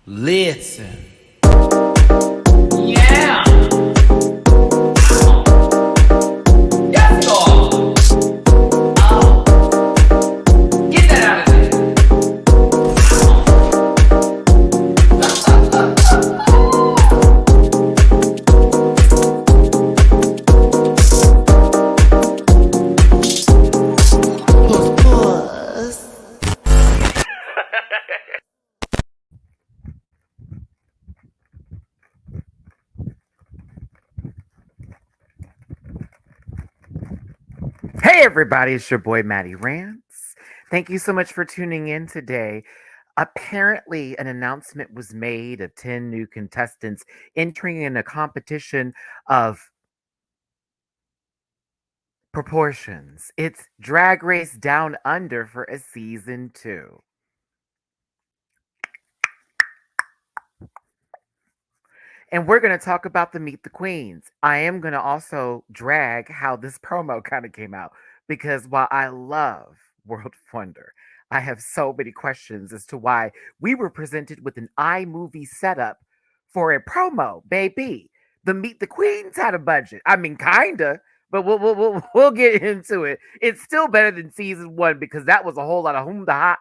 Listen. Yeah! Yes, God! Oh. Get that out of there! Hey everybody, it's your boy Matty Rants. Thank you so much for tuning in today. Apparently, an announcement was made of 10 new contestants entering in a competition of proportions. It's Drag Race Down Under for a season 2. And we're going to talk about the Meet the Queens. I am going to also drag how this promo kind of came out because while I love World of Wonder, I have so many questions as to why we were presented with an iMovie setup for a promo, baby. The Meet the Queens had a budget. I mean, kinda, but we'll get into it. It's still better than season 1 because that was a whole lot of whom the hot.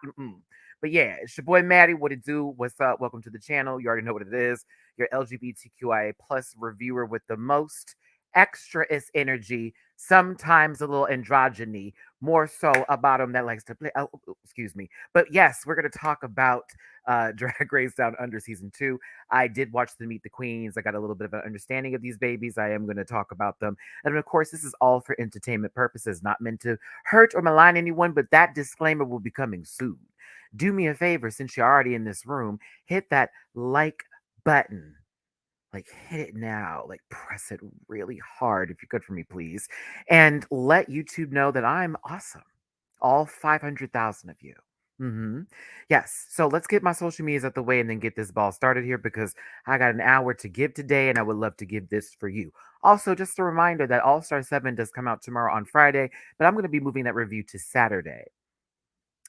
But yeah, it's your boy Maddie. What it do? What's up? Welcome to the channel. You already know what it is. Your LGBTQIA plus reviewer with the most extra is energy, sometimes a little androgyny, more so a bottom that likes to play. Oh, excuse me. But yes, we're going to talk about Drag Race Down Under season 2. I did watch the Meet the Queens. I got a little bit of an understanding of these babies. I am going to talk about them. And of course, this is all for entertainment purposes, not meant to hurt or malign anyone, but that disclaimer will be coming soon. Do me a favor, since you're already in this room, hit that like button. Like, hit it now. Like, press it really hard if you could for me, please. And let YouTube know that I'm awesome. All 500,000 of you. Yes. So let's get my social medias out the way and then get this ball started here because I got an hour to give today and I would love to give this for you. Also, just a reminder that All Star 7 does come out tomorrow on Friday, but I'm going to be moving that review to Saturday.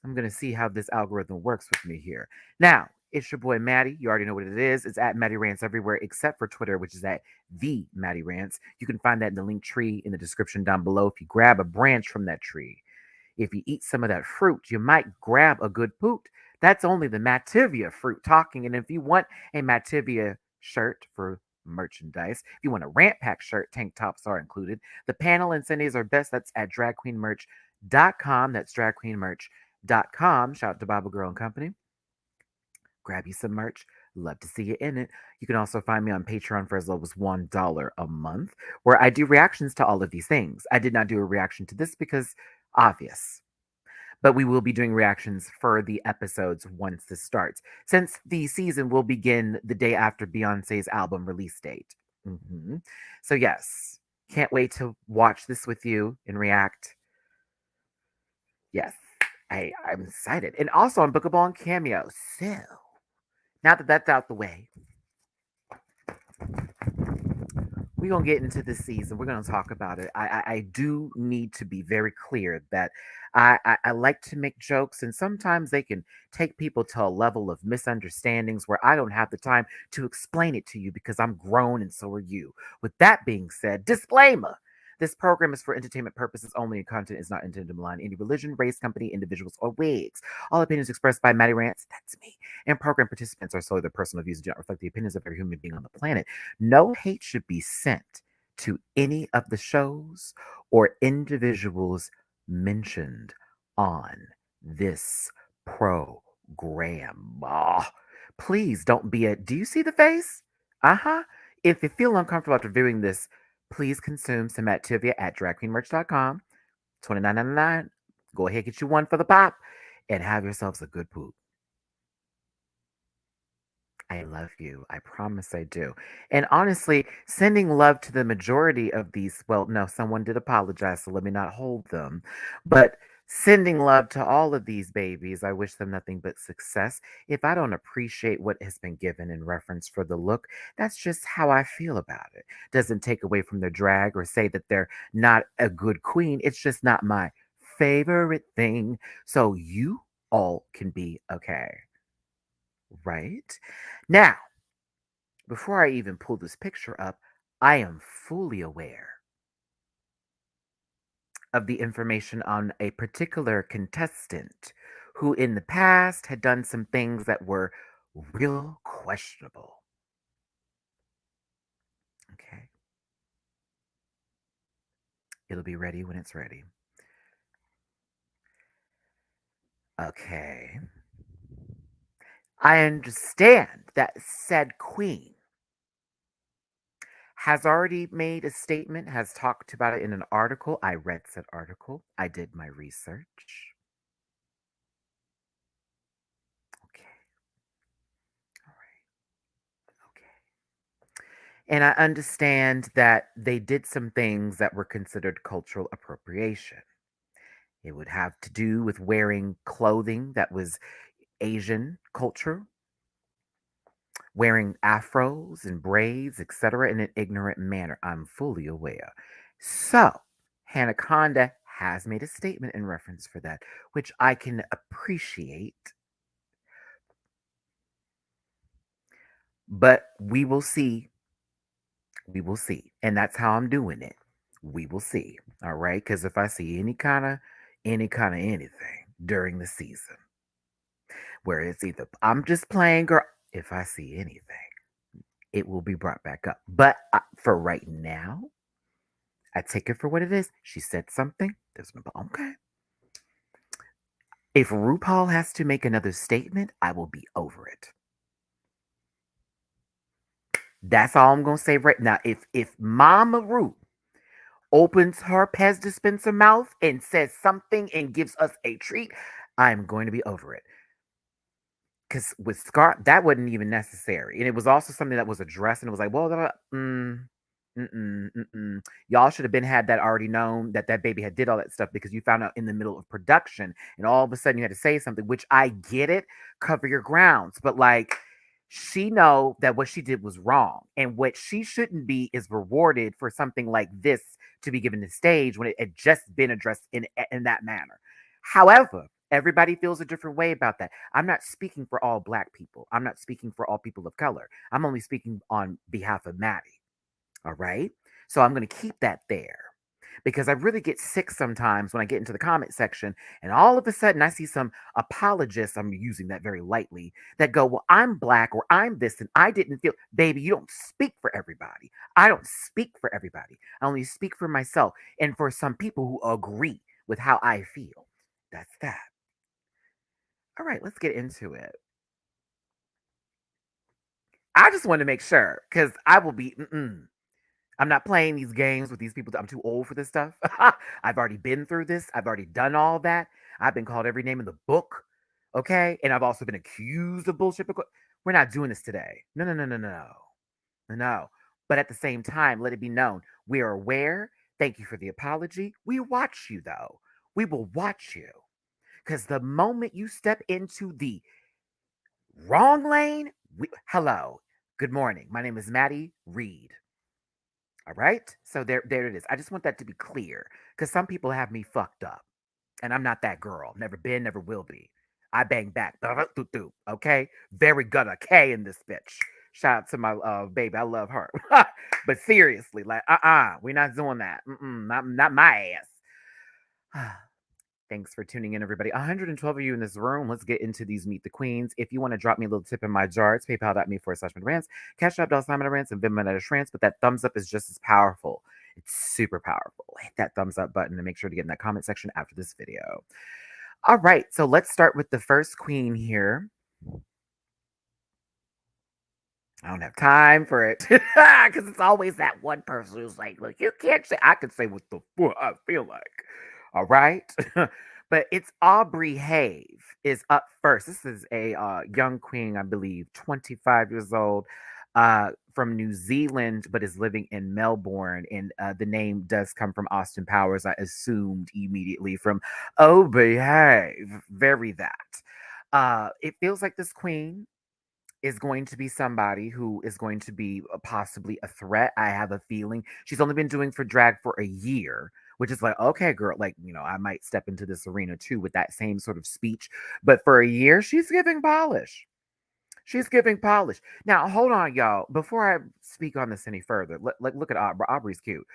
I'm going to see how this algorithm works with me here. Now, it's your boy Matty. You already know what it is. It's at Matty Rants everywhere except for Twitter, which is at the Matty Rants. You can find that in the link tree in the description down below. If you grab a branch from that tree, if you eat some of that fruit, you might grab a good poot. That's only the Mativia fruit talking. And if you want a Mativia shirt for merchandise, if you want a Rant Pack shirt, tank tops are included. The panel and Cindy's are best. That's at dragqueenmerch.com. That's dragqueenmerch.com. Shout out to Baba Girl and Company. Grab you some merch. Love to see you in it. You can also find me on Patreon for as low as $1 a month, where I do reactions to all of these things. I did not do a reaction to this because obvious. But we will be doing reactions for the episodes once this starts, since the season will begin the day after Beyonce's album release date. So, yes, can't wait to watch this with you and react. Yes, I'm excited. And also on Bookable and Cameo. So, now that that's out the way, we're going to get into this season. We're going to talk about it. I do need to be very clear that I like to make jokes, and sometimes they can take people to a level of misunderstandings where I don't have the time to explain it to you because I'm grown and so are you. With that being said, disclaimer. This program is for entertainment purposes only, and content is not intended to malign any religion, race, company, individuals, or wigs. All opinions expressed by Matty Rants, that's me, and program participants are solely their personal views and do not reflect the opinions of every human being on the planet. No hate should be sent to any of the shows or individuals mentioned on this program. Please don't be a. Do you see the face? If you feel uncomfortable after viewing this, please consume some Activia at dragqueenmerch.com. $29.99. Go ahead, get you one for the pop, and have yourselves a good poop. I love you. I promise I do. And honestly, sending love to the majority of these, well, no, someone did apologize, so let me not hold them. But sending love to all of these babies, I wish them nothing but success. If I don't appreciate what has been given in reference for the look, that's just how I feel about it. Doesn't take away from their drag or say that they're not a good queen. It's just not my favorite thing. So you all can be okay. Right? Now, before I even pull this picture up, I am fully aware of the information on a particular contestant who in the past had done some things that were real questionable. Okay. It'll be ready when it's ready. Okay. I understand that said queen has already made a statement, has talked about it in an article. I read said article. I did my research. Okay. All right. Okay. And I understand that they did some things that were considered cultural appropriation. It would have to do with wearing clothing that was Asian culture, wearing afros and braids, etc., in an ignorant manner. I'm fully aware. So, Anaconda has made a statement in reference for that, which I can appreciate, but we will see. We will see. And that's how I'm doing it. We will see. All right. Because if I see any kind of anything during the season where it's either I'm just playing or if I see anything, it will be brought back up. But for right now, I take it for what it is. She said something. There's no okay. If RuPaul has to make another statement, I will be over it. That's all I'm gonna say right now. If Mama Ru opens her Pez dispenser mouth and says something and gives us a treat, I'm going to be over it. Because with Scar, that wasn't even necessary. And it was also something that was addressed, and it was like, well, y'all should have been had that already known that that baby had did all that stuff because you found out in the middle of production, and all of a sudden you had to say something, which I get it, cover your grounds, but like she know that what she did was wrong, and what she shouldn't be is rewarded for something like this to be given the stage when it had just been addressed in that manner. However, everybody feels a different way about that. I'm not speaking for all black people. I'm not speaking for all people of color. I'm only speaking on behalf of Matty. All right. So I'm going to keep that there because I really get sick sometimes when I get into the comment section and all of a sudden I see some apologists, I'm using that very lightly, that go, well, I'm black or I'm this and I didn't feel, baby, you don't speak for everybody. I don't speak for everybody. I only speak for myself and for some people who agree with how I feel. That's that. All right, let's get into it. I just want to make sure because I will be, I'm not playing these games with these people. I'm too old for this stuff. I've already been through this. I've already done all that. I've been called every name in the book. Okay. And I've also been accused of bullshit. We're not doing this today. No, no, no, no, no. No. But at the same time, let it be known we are aware. Thank you for the apology. We watch you, though. We will watch you. Because the moment you step into the wrong lane, hello. Good morning. My name is Matty Reed. All right. So there it is. I just want that to be clear because some people have me fucked up, and I'm not that girl. Never been, never will be. I bang back. Okay. Very gonna K in this bitch. Shout out to my baby. I love her. But seriously, like, we're not doing that. Not my ass. Thanks for tuning in, everybody. 112 of you in this room. Let's get into these Meet the Queens. If you want to drop me a little tip in my jar, it's paypal.me/MattyRants, Cash App $MattyRants, and Venmo MattyRants. But that thumbs up is just as powerful. It's super powerful. Hit that thumbs up button and make sure to get in that comment section after this video. All right, so let's start with the first queen here. I don't have time for it because it's always that one person who's like, look, you can't say, I can say what the fuck I feel like. All right. But it's Aubrey Hayes is up first. This is a young queen, I believe, 25 years old, from New Zealand, but is living in Melbourne. And the name does come from Austin Powers, I assumed immediately from Aubrey Hayes. Very that. It feels like this queen is going to be somebody who is going to be possibly a threat. I have a feeling she's only been doing for drag for a year, which is like, okay, girl, like, I might step into this arena too with that same sort of speech. But for a year, she's giving polish. She's giving polish. Now, hold on, y'all. Before I speak on this any further, look at Aubrey. Aubrey's cute.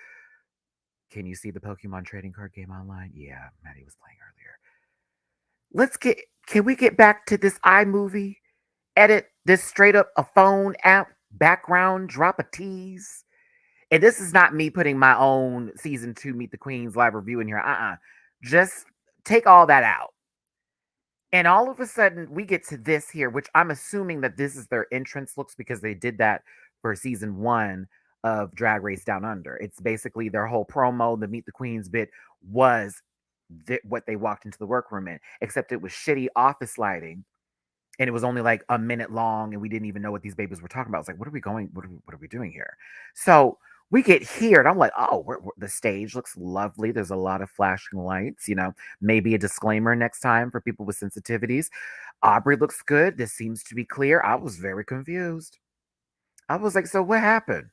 Can you see the Pokemon trading card game online? Yeah, Matty was playing earlier. Let's get. Can we get back to this iMovie? Edit this straight up a phone app background. Drop a tease. And this is not me putting my own season 2 Meet the Queens live review in here. Just take all that out. And all of a sudden, we get to this here, which I'm assuming that this is their entrance looks because they did that for season 1 of Drag Race Down Under. It's basically their whole promo, the Meet the Queens bit was what they walked into the workroom in, except it was shitty office lighting. And it was only like a minute long, and we didn't even know what these babies were talking about. I was like, what are we going? What are we doing here? So we get here, and I'm like, oh, the stage looks lovely. There's a lot of flashing lights, maybe a disclaimer next time for people with sensitivities. Aubrey looks good. This seems to be clear. I was very confused. I was like, so what happened?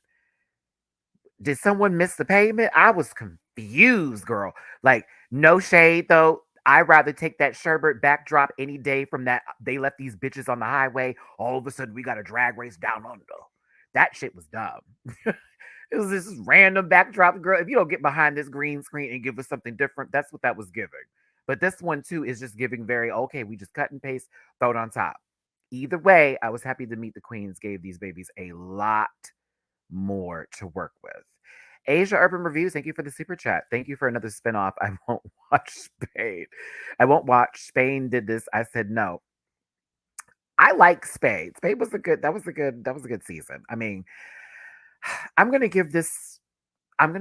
Did someone miss the payment? I was confused, girl. Like, no shade, though. I'd rather take that sherbet backdrop any day from that. They left these bitches on the highway. All of a sudden, we got a drag race down under. That shit was dumb. It was this random backdrop, girl. If you don't get behind this green screen and give us something different, that's what that was giving. But this one, too, is just giving very, okay, we just cut and paste, throw it on top. Either way, I was happy to Meet the Queens gave these babies a lot more to work with. Asia Urban Reviews, thank you for the super chat. Thank you for another spinoff. I won't watch Spain. I won't watch. Spain did this. I said no. I like Spain. Spain was a good season. I mean, I'm gonna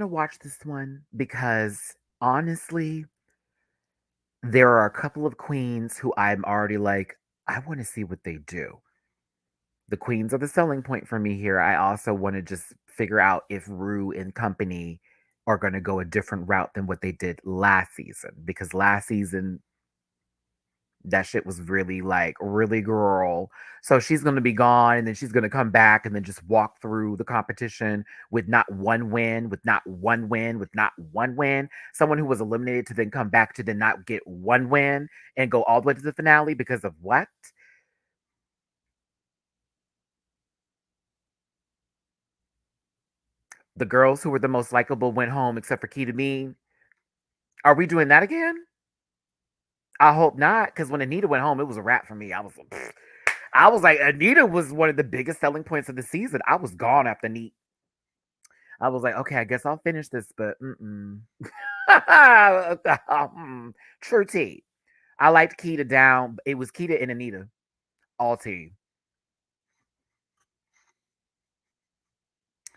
watch this one because honestly, there are a couple of queens who I'm already like, I want to see what they do. The queens are the selling point for me here. I also want to just figure out if Rue and company are going to go a different route than what they did last season. Because last season, that shit was really like, really girl. So she's going to be gone and then she's going to come back and then just walk through the competition with not one win, with not one win, with not one win. Someone who was eliminated to then come back to then not get one win and go all the way to the finale because of what? The girls who were the most likable went home except for Keita Mean. Are we doing that again? I hope not, because when Anita went home, it was a wrap for me. I was like, Anita was one of the biggest selling points of the season. I was gone after Neat. I was like, okay, I guess I'll finish this, but true tea. I liked Keita down. It was Keita and Anita, all tea.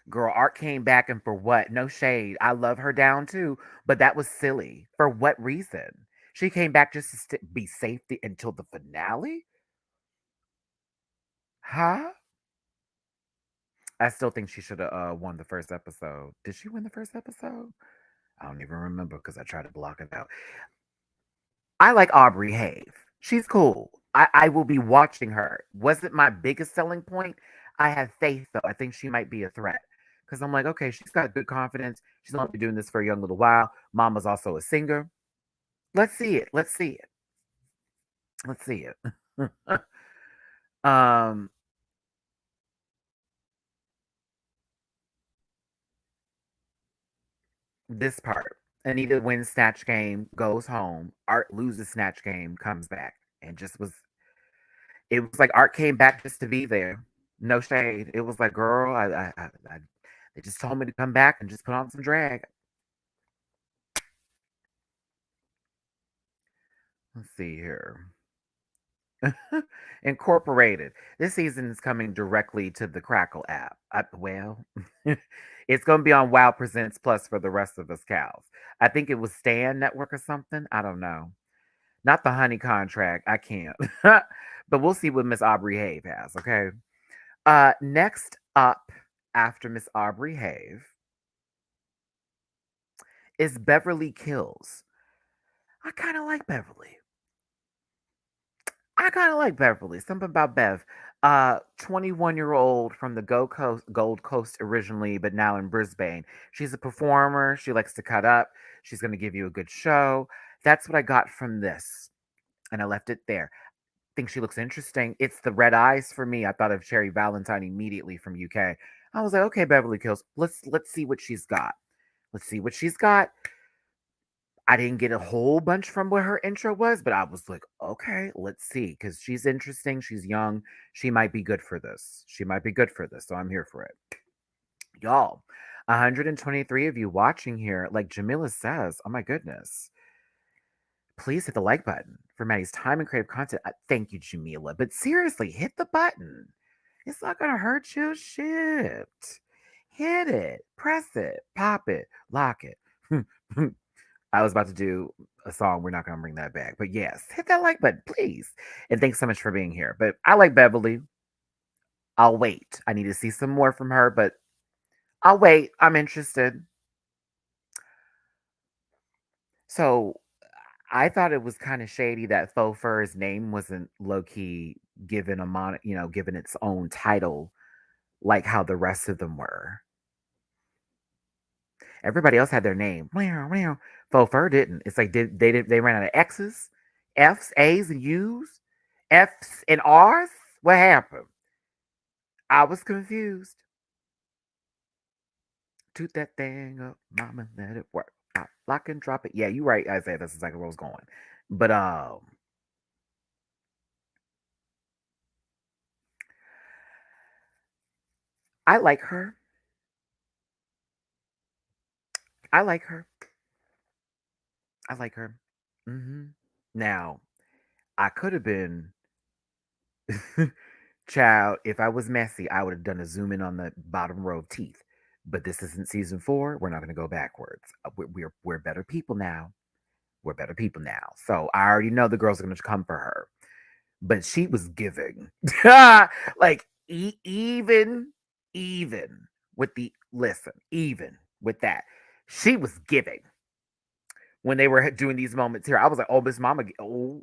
Girl, Art came back and for what? No shade. I love her down too, but that was silly. For what reason? She came back just to be safe until the finale? Huh? I still think she should have won the first episode. Did she win the first episode? I don't even remember because I tried to block it out. I like Aubrey Hayes. She's cool. I will be watching her. Wasn't my biggest selling point. I have faith though. I think she might be a threat. Because I'm like, okay, she's got good confidence. She's only been doing this for a young little while. Mama's also a singer. Let's see it. Let's see it. Let's see it. um this part. Anita wins Snatch Game, goes home. Art loses Snatch Game, comes back. And just was it was like Art came back just to be there. No shade. It was like, girl, they just told me to come back and just put on some drag. Let's see here. Incorporated. This season is coming directly to the Crackle app. It's going to be on Wow Presents Plus for the rest of us cows. I think it was Stan Network or something. I don't know. Not the Honey contract. I can't. But we'll see what Miss Aubrey Hayes has. Okay. Next up after Miss Aubrey Hayes is Beverly Kills. I kind of like Beverly. Something about Bev. 21-year-old from the Gold Coast originally, but now in Brisbane. She's a performer. She likes to cut up. She's going to give you a good show. That's what I got from this. And I left it there. think she looks interesting. It's the red eyes for me. I thought of Cherry Valentine immediately from UK. I was like, okay, Beverly Kills. Let's see what she's got. Let's see what she's got. I didn't get a whole bunch from what her intro was, but I was like, okay, let's see. Because she's interesting. She's young. She might be good for this. She might be good for this. So I'm here for it. Y'all, 123 of you watching here. Like Jamila says, oh my goodness. Please hit the like button for Matty's time and creative content. Thank you, Jamila. But seriously, hit the button. It's not going to hurt you. Shit. Hit it. Press it. Pop it. Lock it. I was about to do a song. We're not going to bring that back. But yes, hit that like button, please. And thanks so much for being here. But I like Beverly. I'll wait. I need to see some more from her, but I'll wait. I'm interested. So I thought it was kind of shady that Faux Fur's name wasn't low key given given its own title like how the rest of them were. Everybody else had their name. Faux Fur didn't. It's like they ran out of X's, F's, A's, and U's, F's and R's. What happened? I was confused. Toot that thing up, mama, let it work. Lock and drop it. Yeah, you're right, Isaiah. That's exactly where I was going. But I like her. I like her. I like her. Now, I could have been child. If I was messy, I would have done a zoom in on the bottom row of teeth. But this isn't season 4. We're not going to go backwards. We're better people now. We're better people now. So I already know the girls are going to come for her. But she was giving, like even with the even with that, she was giving when they were doing these moments here. I was like, oh, Miss Mama, oh.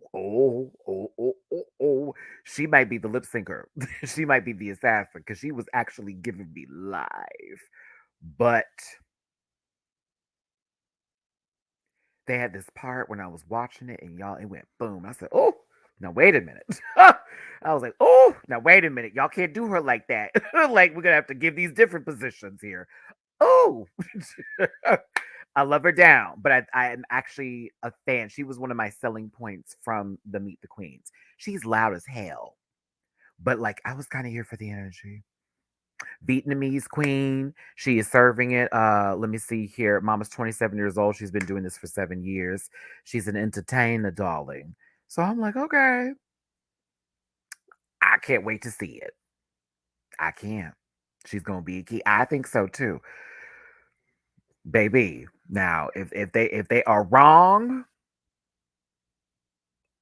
She might be the lip syncer. She might be the assassin because she was actually giving me live. But they had this part when I was watching it, and y'all, it went boom. I said, oh, now wait a minute. I was like, oh, now wait a minute. Y'all can't do her like that. Like, we're going to have to give these different positions here. Oh, I love her down, but I am actually a fan. She was one of my selling points from the Meet the Queens. She's loud as hell, but like I was kind of here for the energy. Vietnamese queen. She is serving it. Let me see here. Mama's 27 years old. She's been doing this for 7 years. She's an entertainer, darling. So I'm like, okay. I can't wait to see it. I can't. She's gonna be a key. I think so too. Baby. Now, if they are wrong,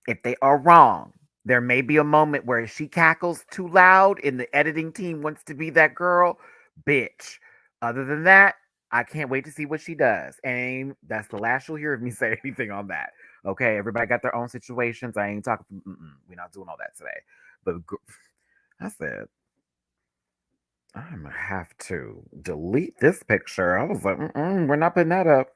if they are wrong, there may be a moment where she cackles too loud and the editing team wants to be that girl. Bitch. Other than that, I can't wait to see what she does. And that's the last you'll hear of me say anything on that. Okay, everybody got their own situations. I ain't talking. We're not doing all that today. But I said, I'm gonna have to delete this picture. I was like, we're not putting that up.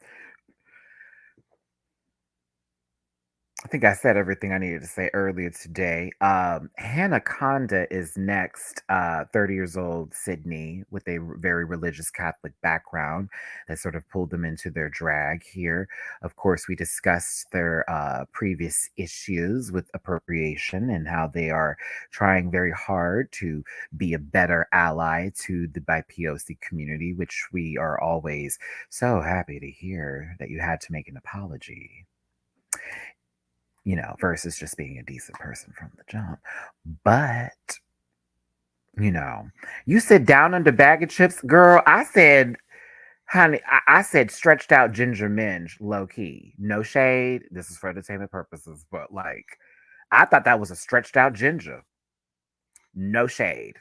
I think I said everything I needed to say earlier today. Anaconda is next. 30 years old Sydney with a very religious Catholic background that sort of pulled them into their drag here. Of course, we discussed their previous issues with appropriation and how they are trying very hard to be a better ally to the BIPOC community, which we are always so happy to hear that you had to make an apology, versus just being a decent person from the jump. But, you said down under bag of chips, girl. I said, honey, I said stretched out ginger minge, low key. No shade. This is for entertainment purposes, but like, I thought that was a stretched out ginger. No shade.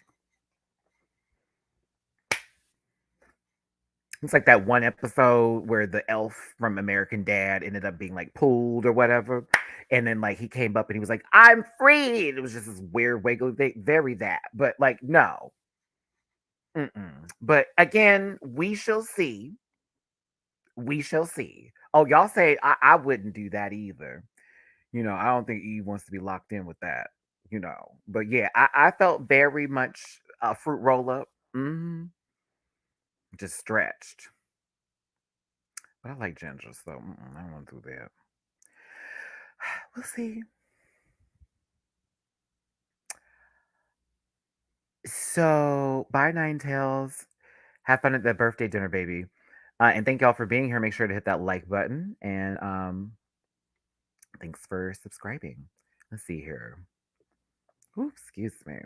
It's like that one episode where the elf from American Dad ended up being like pulled or whatever. And then like he came up and he was like, I'm free. And it was just this weird wiggly thing. Very that. But like, no. But again, we shall see. We shall see. Oh, y'all say I wouldn't do that either. I don't think Eve wants to be locked in with that. But yeah, I felt very much a fruit roll up. Just stretched. But I like ginger, so I don't want to do that. We'll see. So, bye, Nine Tails. Have fun at the birthday dinner, baby. And thank y'all for being here. Make sure to hit that like button. And thanks for subscribing. Let's see here. Ooh, excuse me.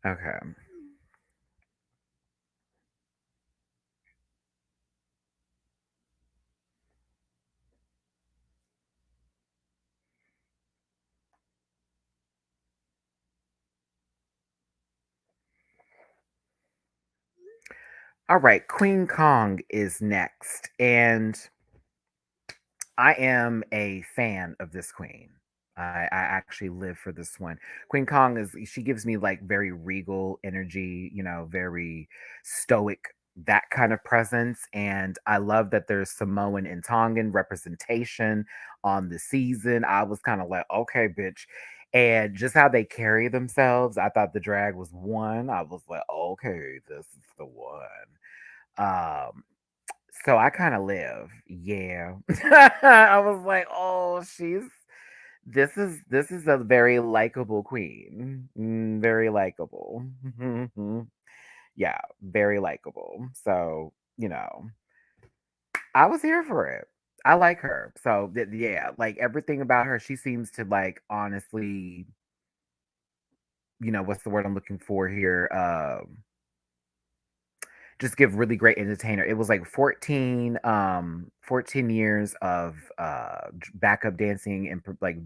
Okay. All right. Queen Kong is next. And I am a fan of this queen. I actually live for this one. Queen Kong she gives me like very regal energy, very stoic, that kind of presence. And I love that there's Samoan and Tongan representation on the season. I was kind of like, okay, bitch. And just how they carry themselves, I thought the drag was one. I was like, okay, this is the one. Um, so I kind of live. Yeah. I was like, "Oh, she's this is a very likable queen. Very likable." Yeah, very likable. So, I was here for it. I like her. So, yeah, like everything about her, she seems to like honestly, what's the word I'm looking for here? Just give really great entertainer. It was like 14 years of backup dancing and like,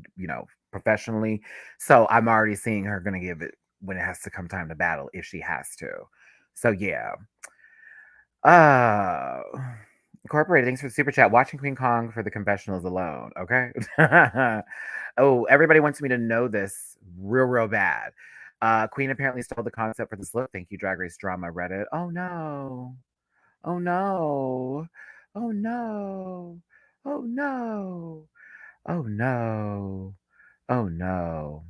professionally. So I'm already seeing her gonna give it when it has to come time to battle if she has to. So yeah. Uh Incorporated, thanks for the super chat. Watching Queen Kong for the confessionals alone. Okay. Oh, everybody wants me to know this real, real bad. Queen apparently stole the concept for this look. Thank you, Drag Race Drama Reddit. Oh no. Oh no. Oh no. Oh no. Oh no. Oh no.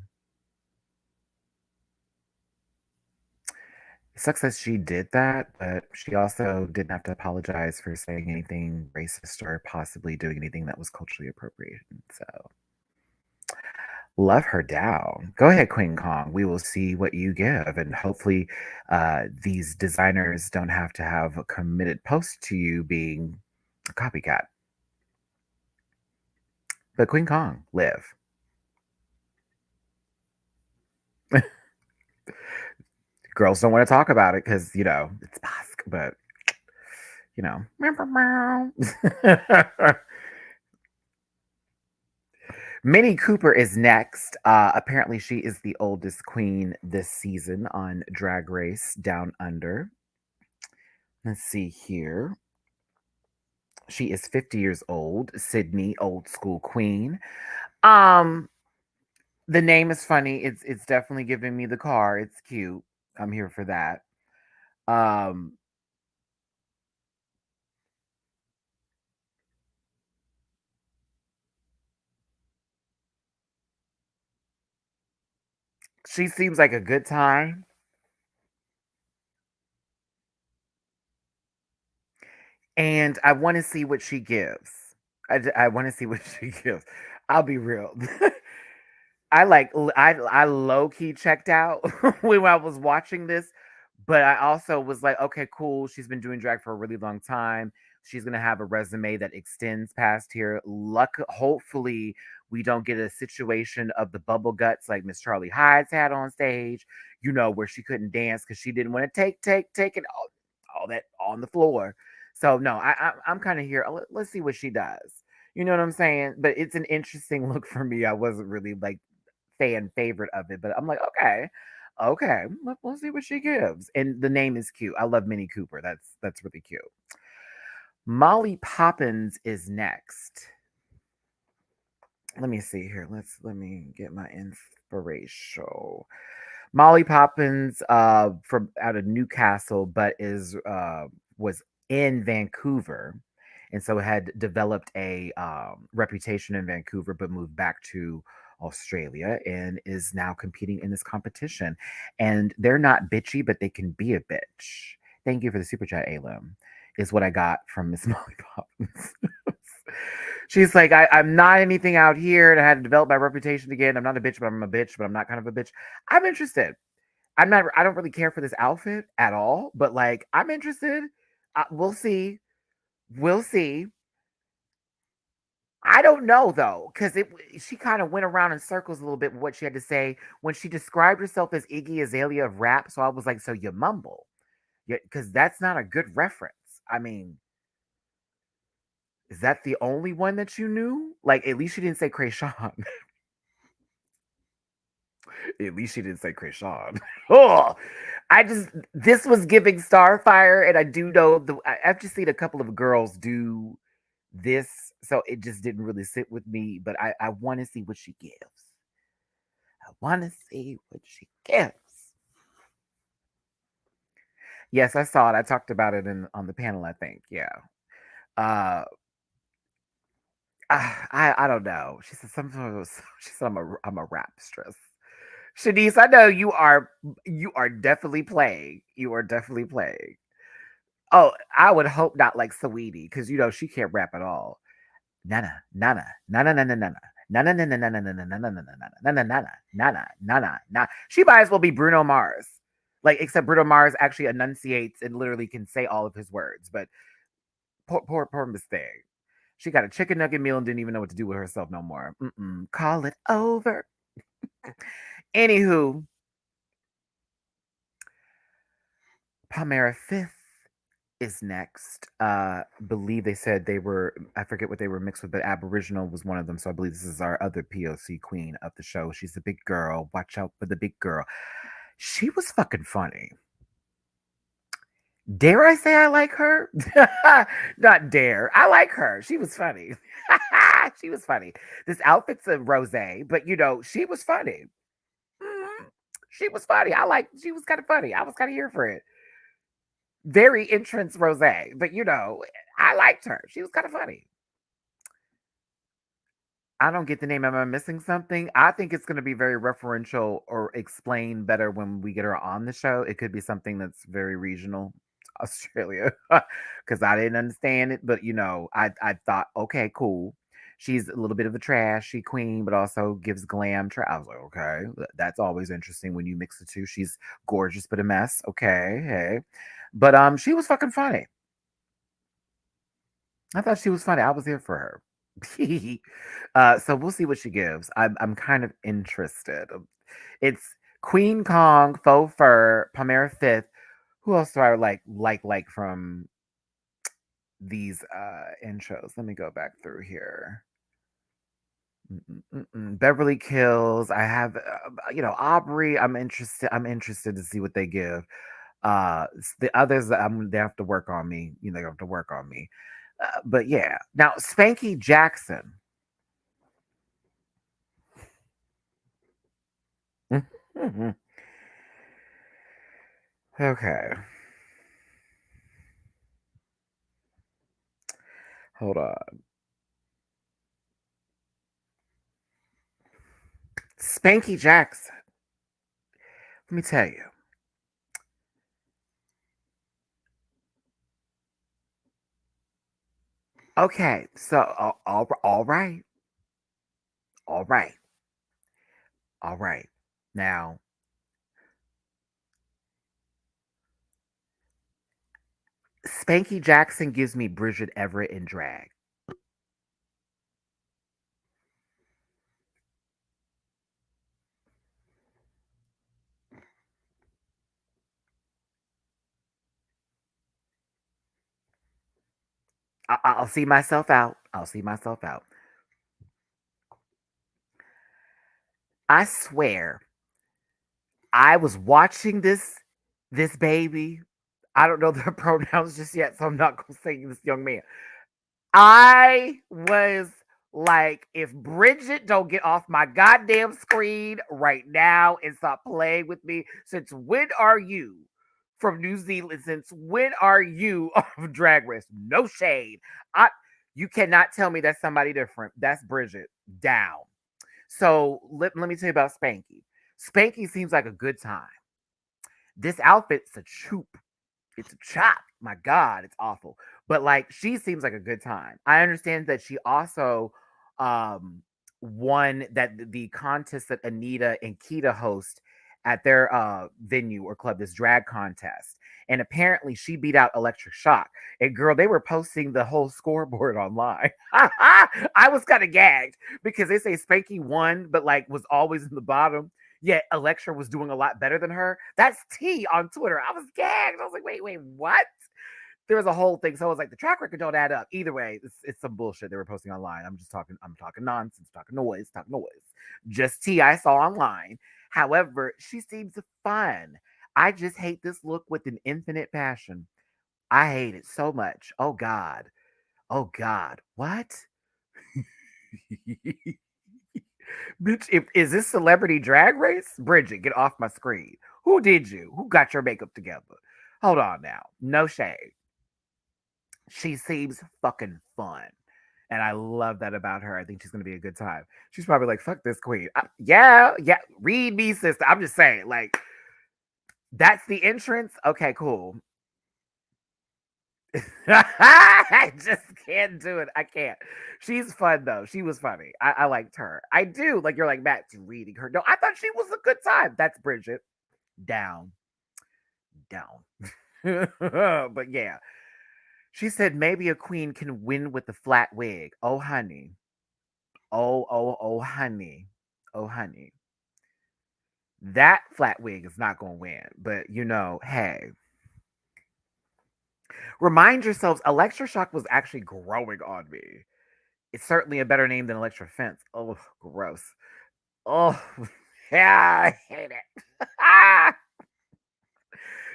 It sucks that she did that, but she also didn't have to apologize for saying anything racist or possibly doing anything that was culturally appropriate. So love her down. Go ahead, Queen Kong. We will see what you give, and hopefully, these designers don't have to have a committed post to you being a copycat. But Queen Kong, live. Girls don't want to talk about it because it's Basque, but you know. Minnie Cooper is next. Apparently, she is the oldest queen this season on Drag Race Down Under. Let's see here. She is 50 years old. Sydney, old school queen. Um, the name is funny. It's definitely giving me the car. It's cute. I'm here for that. Um, she seems like a good time. And I want to see what she gives. I want to see what she gives. I'll be real. I low key checked out when I was watching this, but I also was like, okay, cool. She's been doing drag for a really long time. She's gonna have a resume that extends past here. Hopefully, we don't get a situation of the bubble guts like Miss Charlie Hides had on stage. Where she couldn't dance because she didn't want to take it all that on the floor. So no, I'm kind of here. Let's see what she does. You know what I'm saying? But it's an interesting look for me. I wasn't really like fan favorite of it, but I'm like, okay, okay, let's see what she gives. And the name is cute. I love Minnie Cooper. That's really cute. Molly Poppins is next. Let me see here. Let me get my inspiration. Molly Poppins from out of Newcastle, but is was in Vancouver, and so had developed a reputation in Vancouver, but moved back to Australia and is now competing in this competition. And they're not bitchy, but they can be a bitch. Thank you for the super chat, Alim. Is what I got from Miss Molly Poppins. She's like, I'm not anything out here, and I had to develop my reputation again. I'm not a bitch, but I'm a bitch, but I'm not kind of a bitch. I'm interested. I'm not. I don't really care for this outfit at all, but like, I'm interested. We'll see. We'll see. I don't know though, because it she kind of went around in circles a little bit with what she had to say when she described herself as Iggy Azalea of rap. So I was like, so you mumble, yeah, because that's not a good reference. I mean, is that the only one that you knew? Like, at least she didn't say Krayshawn. At least she didn't say Krayshawn. Oh, I just this was giving Starfire, and I do know I've just seen a couple of girls do this, so it just didn't really sit with me. But I want to see what she gives. I want to see what she gives. Yes, I saw it. I talked about it on the panel. I think, yeah. Uh, I don't know. She said something. She said I'm a rapstress. Shanice, I know you are definitely playing. You are definitely playing. Oh, I would hope not like Saweetie, because you know she can't rap at all. Nana, nana, nana, nana, nana. Nana, nana, nana, nana, nana, nana, nana, nana, nana, nana, nana. She might as well be Bruno Mars. Like, except Bruno Mars actually enunciates and literally can say all of his words. But poor mistake. She got a chicken nugget meal and didn't even know what to do with herself no more. Call it over. Anywho, Palmera Fifth is next. Believe they said they were, I forget what they were mixed with, but Aboriginal was one of them. So I believe this is our other POC queen of the show. She's a big girl. Watch out for the big girl. She was fucking funny. Dare I say I like her? Not dare. I like her. She was funny. She was funny. This outfit's a rose, but you know, she was funny. Mhm. She was funny. She was kind of funny. I was kind of here for it. Very entrance rose, but you know, I liked her. She was kind of funny. I don't get the name. Am I missing something? I think it's going to be very referential or explain better when we get her on the show. It could be something that's very regional to Australia because I didn't understand it. But you know, I thought, okay, cool. She's a little bit of a trashy queen, but also gives glam. I was like, okay, that's always interesting when you mix the two. She's gorgeous but a mess. Okay, hey, but she was fucking funny. I thought she was funny. I was here for her. So we'll see what she gives. I'm kind of interested. It's Queen Kong, Faux Fur, Palmera Fifth. Who else do I like from these intros? Let me go back through here. Beverly Kills. I have Aubrey. I'm interested to see what they give. The others, they have to work on me. You know, they have to work on me. But yeah. Now Spanky Jackson. Okay. Hold on. Spanky Jackson. Let me tell you. Okay, so all right, all right, all right. Now, Spanky Jackson gives me Bridget Everett in drag. I'll see myself out. I'll see myself out. I swear, I was watching this baby. I don't know their pronouns just yet, so I'm not gonna say this young man. I was like, if Bridget don't get off my goddamn screen right now and stop playing with me, since when are you from New Zealand. Since when are you of Drag Race? No shade. I You cannot tell me that's somebody different. That's Bridget down. So let me tell you about Spanky. Spanky seems like a good time. This outfit's a choop. It's a chop. My God, it's awful. But like she seems like a good time. I understand that she also um won the contest that Anita and Kita host at their venue or club, this drag contest. And apparently she beat out Electroshock. And girl, they were posting the whole scoreboard online. I was kind of gagged because they say Spanky won, but like was always in the bottom. Yet Electra was doing a lot better than her. That's T on Twitter. I was gagged. I was like, wait, what? There was a whole thing. So I was like, the track record don't add up. Either way, it's some bullshit they were posting online. I'm talking nonsense, talking noise. Just T I saw online. However, she seems fun. I just hate this look with an infinite passion. I hate it so much. Oh God. Oh God. What? Bitch, is this celebrity drag race? Bridget, get off my screen. Who did you? Who got your makeup together? Hold on now. No shade. She seems fucking fun. And I love that about her. I think she's going to be a good time. She's probably like, fuck this queen. Yeah. Read me, sister. I'm just saying, like, that's the entrance. Okay, cool. I just can't do it. I can't. She's fun though. She was funny. I liked her. I do. Like you're like Matt's reading her. No, I thought she was a good time. That's Bridget. Down. But yeah. She said maybe a queen can win with the flat wig. Oh honey. Oh honey. Oh honey. That flat wig is not gonna win. But you know, hey. Remind yourselves, Electroshock was actually growing on me. It's certainly a better name than Electro Fence. Oh, gross. Oh, yeah, I hate it.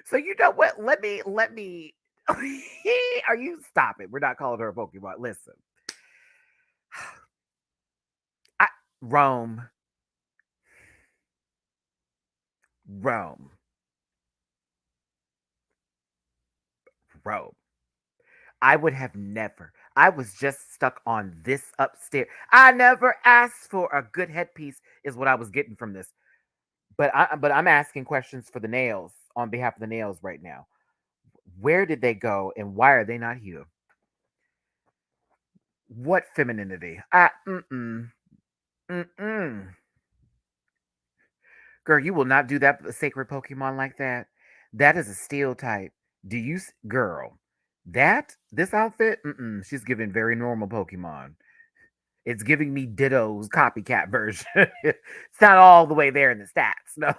So you know what? Let me. Are you stop it? We're not calling her a Pokemon. Listen, I, Rome, Rome, Rome. I would have never. I was just stuck on this upstairs. I never asked for a good headpiece. Is what I was getting from this. But I'm asking questions for the nails on behalf of the nails right now. Where did they go and why are they not here? What femininity? Mm-mm. Girl, you will not do that with a sacred Pokemon like that. That is a steel type. Girl, this outfit, she's giving very normal Pokemon. It's giving me Ditto's copycat version. It's not all the way there in the stats, no.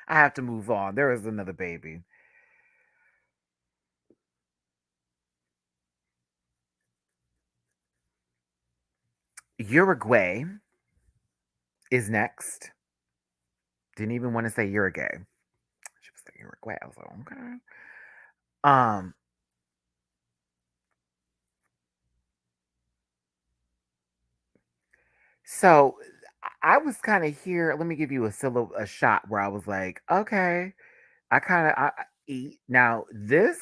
I have to move on. There is another baby. Uruguay is next. Didn't even want to say Uruguay. She was like Uruguay. I was like, okay. Um, so I was kind of here. Let me give you a shot where I was like, okay, I eat now. This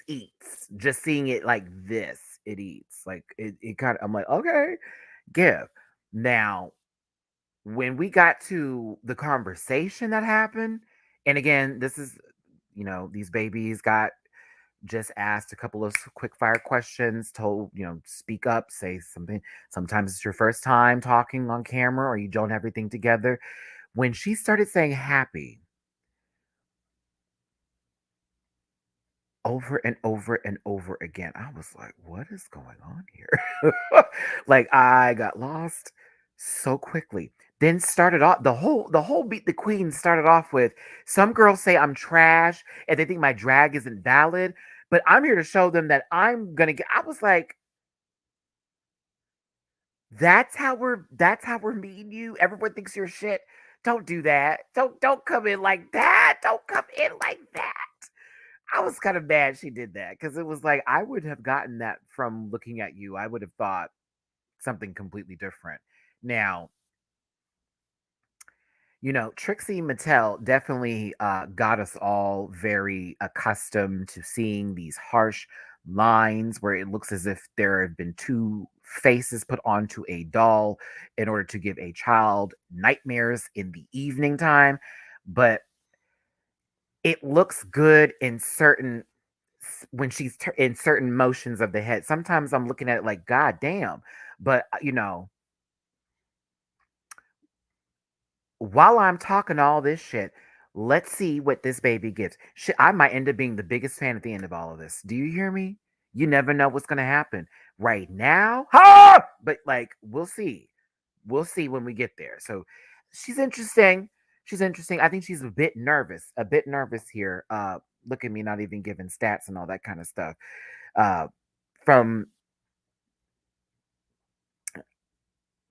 eats. Just seeing it like this, it eats. Like it kind of. I'm like, okay, give. Now, when we got to the conversation that happened, and again, this is, these babies got just asked a couple of quick fire questions, told, speak up, say something. Sometimes it's your first time talking on camera or you don't have everything together. When she started saying happy over and over and over again, I was like, what is going on here? Like I got lost so quickly. Then started off the whole beat the queen started off with some girls say I'm trash and they think my drag isn't valid, but I'm here to show them that I'm gonna get. I was like, that's how we're meeting you. Everyone thinks you're shit. Don't do that. Don't come in like that. Don't come in like that. I was kind of mad she did that because it was like I would have gotten that from looking at you. I would have thought something completely different. Now, Trixie Mattel definitely got us all very accustomed to seeing these harsh lines where it looks as if there have been two faces put onto a doll in order to give a child nightmares in the evening time. But it looks good in when she's in certain motions of the head. Sometimes I'm looking at it like, God damn. But, while I'm talking all this shit, let's see what this baby gives. Shit, I might end up being the biggest fan at the end of all of this. Do you hear me? You never know what's gonna happen. Right now, but like we'll see. We'll see when we get there. So she's interesting. She's interesting. I think she's a bit nervous. A bit nervous here. Look at me not even giving stats and all that kind of stuff. From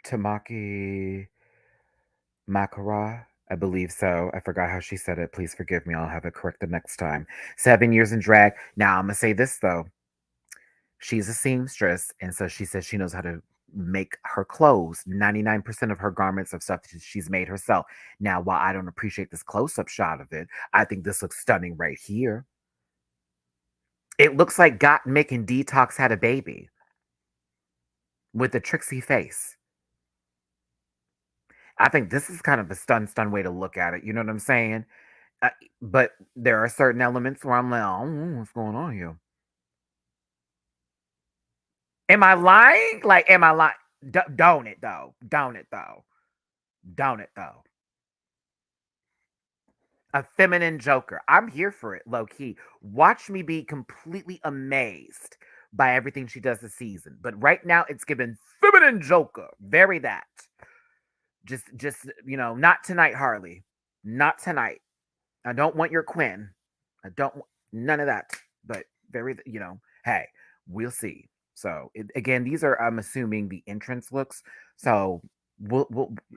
Tamaki Makara, I believe so. I forgot how she said it. Please forgive me. I'll have it correct the next time. 7 years in drag. Now, I'm going to say this, though. She's a seamstress. And so she says she knows how to make her clothes. 99% of her garments of stuff that she's made herself. Now, while I don't appreciate this close up shot of it, I think this looks stunning right here. It looks like Got Mick and Detox had a baby with a Trixie face. I think this is kind of a stun way to look at it. You know what I'm saying? But there are certain elements where I'm like, oh, what's going on here? Am I lying? Like, am I lying? Don't it though? Don't it though? Don't it though? A feminine Joker. I'm here for it, low key. Watch me be completely amazed by everything she does this season. But right now, it's given feminine Joker. Very that. Just not tonight, Harley. Not tonight. I don't want your Quinn. I don't want none of that. But very, hey, we'll see. So again, these are I'm assuming the entrance looks. So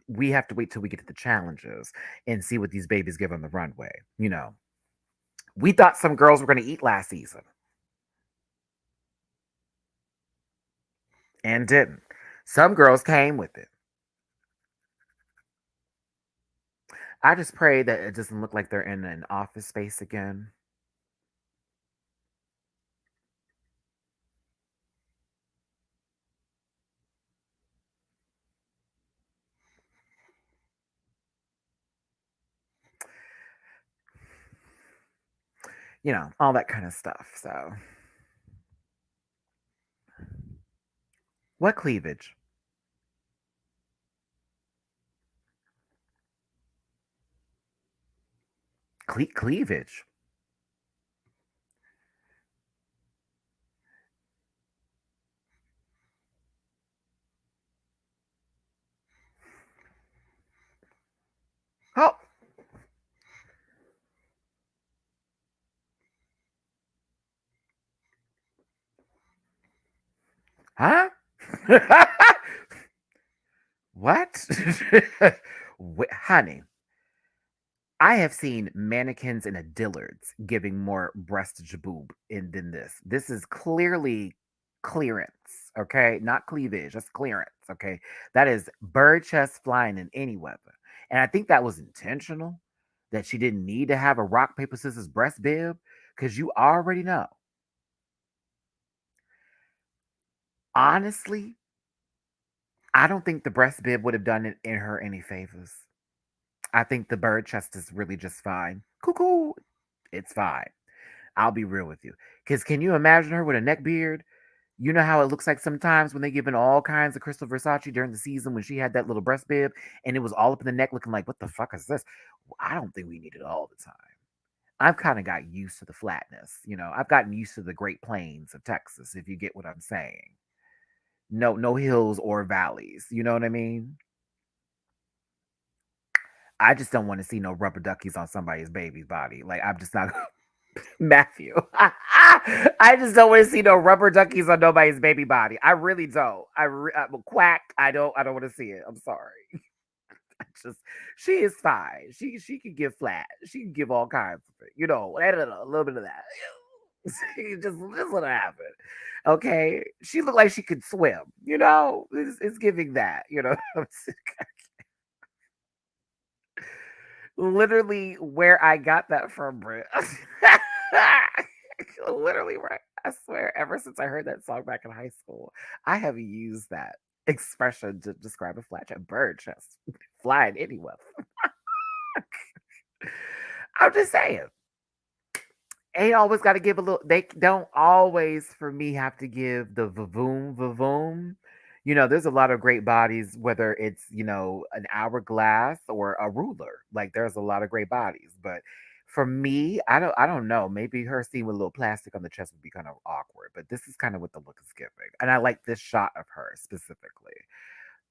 we have to wait till we get to the challenges and see what these babies give on the runway. We thought some girls were going to eat last season and didn't. Some girls came with it. I just pray that it doesn't look like they're in an office space again. All that kind of stuff. So, what cleavage? Cleavage. Oh, huh? What? Honey, I have seen mannequins in a Dillard's giving more breastage boob than this. This is clearly clearance, okay? Not cleavage, just clearance, okay? That is bird chest flying in any weather. And I think that was intentional, that she didn't need to have a rock, paper, scissors breast bib, because you already know. Honestly, I don't think the breast bib would have done it in her any favors. I think the bird chest is really just fine. Cuckoo. It's fine. I'll be real with you. Because can you imagine her with a neck beard? You know how it looks like sometimes when they give in all kinds of Crystal Versace during the season when she had that little breast bib and it was all up in the neck looking like, what the fuck is this? I don't think we need it all the time. I've kind of got used to the flatness. I've gotten used to the Great Plains of Texas, if you get what I'm saying. No hills or valleys. You know what I mean? I just don't want to see no rubber duckies on somebody's baby's body. Like I'm just not Matthew. I just don't want to see no rubber duckies on nobody's baby body. I really don't. I'm a quack. I don't want to see it. I'm sorry. I just she is fine. She can give flat. She can give all kinds of it. A little bit of that. Just let her have it. Okay. She looked like she could swim. It's giving that. Literally where I got that from, Brit. Literally right. I swear, ever since I heard that song back in high school, I have used that expression to describe a flat bird just flying anywhere. I'm just saying. Ain't always got to give a little. They don't always, for me, have to give the vavoom vavoom. There's a lot of great bodies, whether it's an hourglass or a ruler. Like there's a lot of great bodies, but for me, I don't know. Maybe her scene with a little plastic on the chest would be kind of awkward, but this is kind of what the look is giving, and I like this shot of her specifically.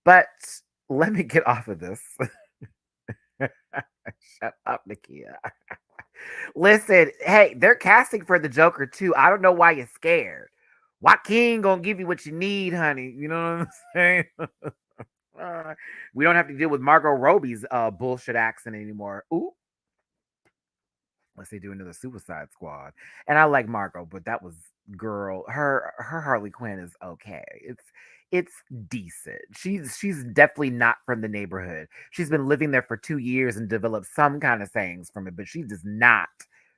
But let me get off of this. Shut up, Nakia. Listen, hey, they're casting for the Joker too. I don't know why you're scared. Joaquin gonna give you what you need, honey. You know what I'm saying? We don't have to deal with Margot Robbie's bullshit accent anymore. Ooh, unless they do another Suicide Squad. And I like Margot, but that was girl. Her Harley Quinn is okay. It's decent. She's definitely not from the neighborhood. She's been living there for 2 years and developed some kind of sayings from it, but she does not.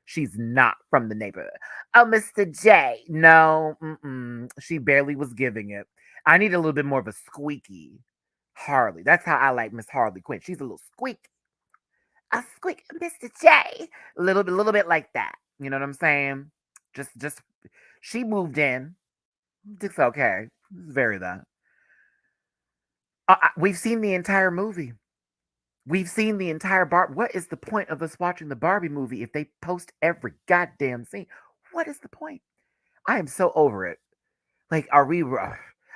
She's not from the neighborhood. Oh, Mr. J. No, she barely was giving it. I need a little bit more of a squeaky Harley. That's how I like Miss Harley Quinn. She's a little squeaky. A squeak, Mr. J. A little bit like that. You know what I'm saying? Just she moved in. It's okay. It's very that. We've seen the entire movie. We've seen the entire Barbie. What is the point of us watching the Barbie movie if they post every goddamn scene? What is the point? I am so over it. Like, are we?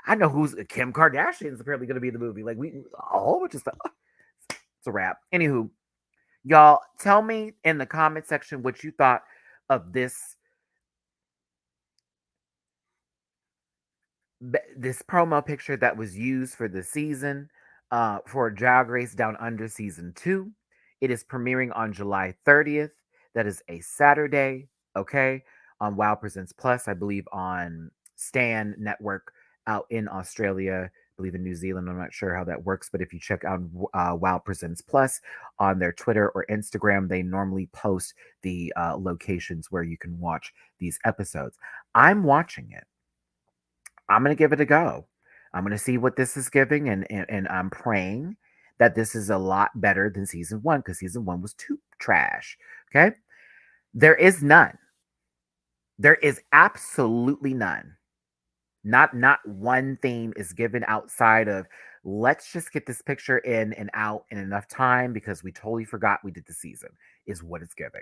I know who's Kim Kardashian is apparently going to be in the movie. Like, we a whole bunch of stuff. It's a wrap. Anywho, y'all, tell me in the comment section what you thought of this promo picture that was used for the season for Drag Race Down Under season 2. It is premiering on July 30th. That is a Saturday, okay? On Wow Presents Plus, I believe on Stan Network out in Australia, I believe in New Zealand. I'm not sure how that works, but if you check out Wow Presents Plus on their Twitter or Instagram, they normally post the locations where you can watch these episodes. I'm watching it. I'm gonna give it a go. I'm gonna see what this is giving, and I'm praying that this is a lot better than season one because season one was too trash. Okay, there is none. There is absolutely none. Not one theme is given outside of let's just get this picture in and out in enough time because we totally forgot we did the season is what it's giving.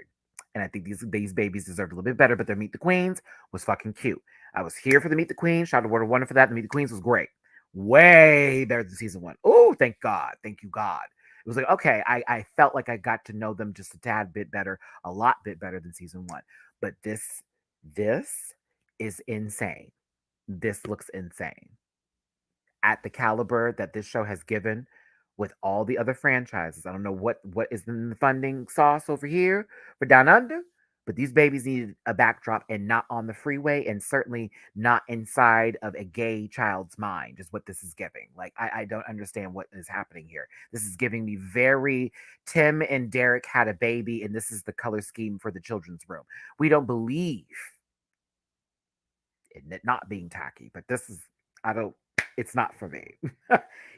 And I think these babies deserved a little bit better, but their Meet the Queens was fucking cute. I was here for the Meet the Queens. Shout out to Wonder Wonder for that. The Meet the Queens was great. Way better than season one. Oh, thank God. Thank you, God. It was like, okay, I felt like I got to know them just a tad bit better, a lot bit better than season one. But this is insane. This looks insane. At the caliber that this show has given with all the other franchises. I don't know what is in the funding sauce over here for Down Under, but these babies needed a backdrop and not on the freeway and certainly not inside of a gay child's mind is what this is giving. Like I don't understand what is happening here. This is giving me very Tim and Derek had a baby and this is the color scheme for the children's room. We don't believe in it not being tacky, but this is I don't it's not for me.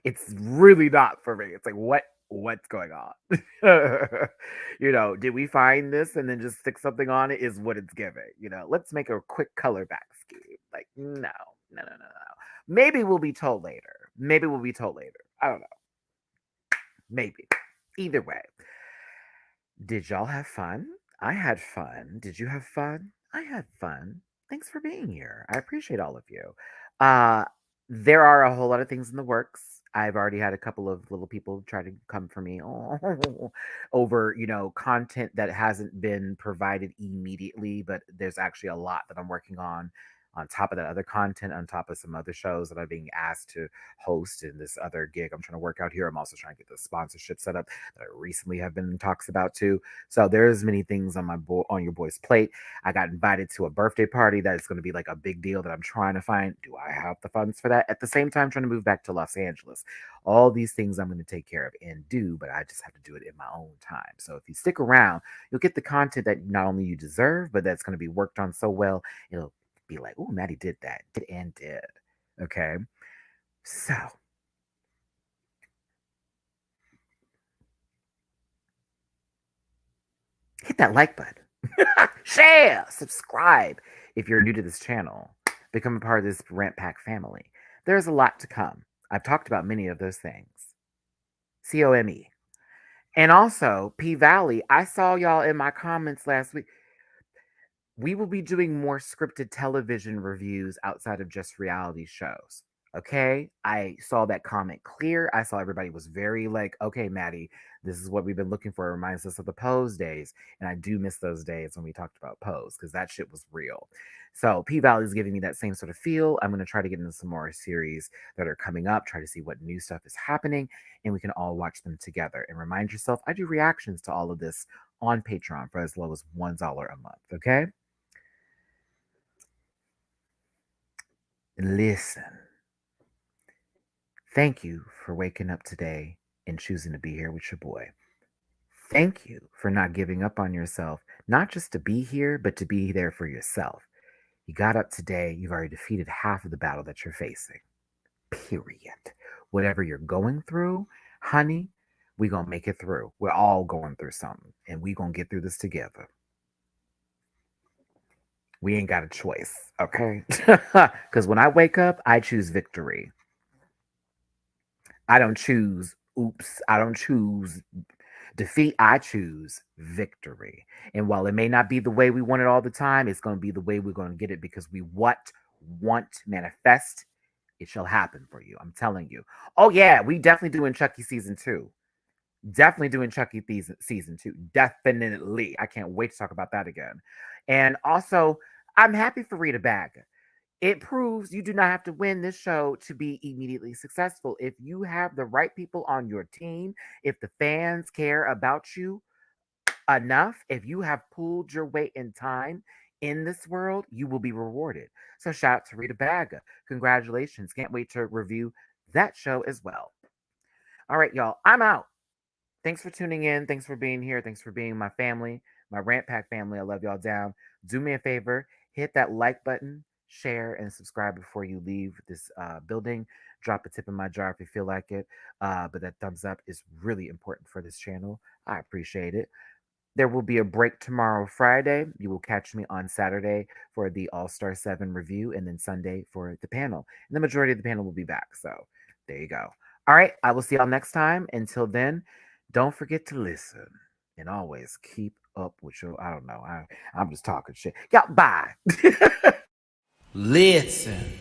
It's really not for me. It's like what's going on? Did we find this and then just stick something on it is what it's giving. Let's make a quick color back scheme. Like no. Maybe we'll be told later. Maybe we'll be told later. I don't know. Maybe. Either way. Did y'all have fun? I had fun. Did you have fun? I had fun. Thanks for being here. I appreciate all of you. Uh, there are a whole lot of things in the works. I've already had a couple of little people try to come for me over, content that hasn't been provided immediately, but there's actually a lot that I'm working on on top of that other content, on top of some other shows that I'm being asked to host in this other gig I'm trying to work out here. I'm also trying to get the sponsorship set up that I recently have been in talks about too. So there's many things on on your boy's plate. I got invited to a birthday party that is going to be like a big deal that I'm trying to find. Do I have the funds for that? At the same time, trying to move back to Los Angeles. All these things I'm going to take care of and do, but I just have to do it in my own time. So if you stick around, you'll get the content that not only you deserve, but that's going to be worked on so well, it'll be like, oh, Matty did that, did and did. Okay. So hit that like button, share, subscribe if you're new to this channel, become a part of this Rant Pack family. There's a lot to come. I've talked about many of those things. COME. And also, P Valley, I saw y'all in my comments last week. We will be doing more scripted television reviews outside of just reality shows. Okay, I saw that comment clear. I saw everybody was very like, okay, Matty, this is what we've been looking for. It reminds us of the Pose days. And I do miss those days when we talked about Pose because that shit was real. So P Valley is giving me that same sort of feel. I'm going to try to get into some more series that are coming up, try to see what new stuff is happening, and we can all watch them together. And remind yourself, I do reactions to all of this on Patreon for as low as $1 a month. Okay. Listen. Thank you for waking up today and choosing to be here with your boy. Thank you for not giving up on yourself, not just to be here, but to be there for yourself. You got up today, you've already defeated half of the battle that you're facing. Period. Whatever you're going through, honey, we're going to make it through. We're all going through something, and we're going to get through this together. We ain't got a choice, okay? Because when I wake up, I choose victory. I don't choose oops. I don't choose defeat. I choose victory. And while it may not be the way we want it all the time, it's going to be the way we're going to get it because we want manifest. It shall happen for you. I'm telling you. Oh, yeah. We definitely doing Chucky season 2. Definitely doing Chucky season 2. Definitely. I can't wait to talk about that again. And also, I'm happy for Rita Baga. It proves you do not have to win this show to be immediately successful. If you have the right people on your team, if the fans care about you enough, if you have pulled your weight in time in this world, you will be rewarded. So shout out to Rita Baga. Congratulations. Can't wait to review that show as well. All right, y'all. I'm out. Thanks for tuning in. Thanks for being here. Thanks for being my family, my Rant Pack family. I love y'all down. Do me a favor, hit that like button, share, and subscribe before you leave this building. Drop a tip in my jar if you feel like it. But that thumbs up is really important for this channel. I appreciate it. There will be a break tomorrow, Friday. You will catch me on Saturday for the All Star 7 review, and then Sunday for the panel. And the majority of the panel will be back. So there you go. All right. I will see y'all next time. Until then, don't forget to listen and always keep up with your, I don't know. I'm just talking shit. Y'all, bye. Listen.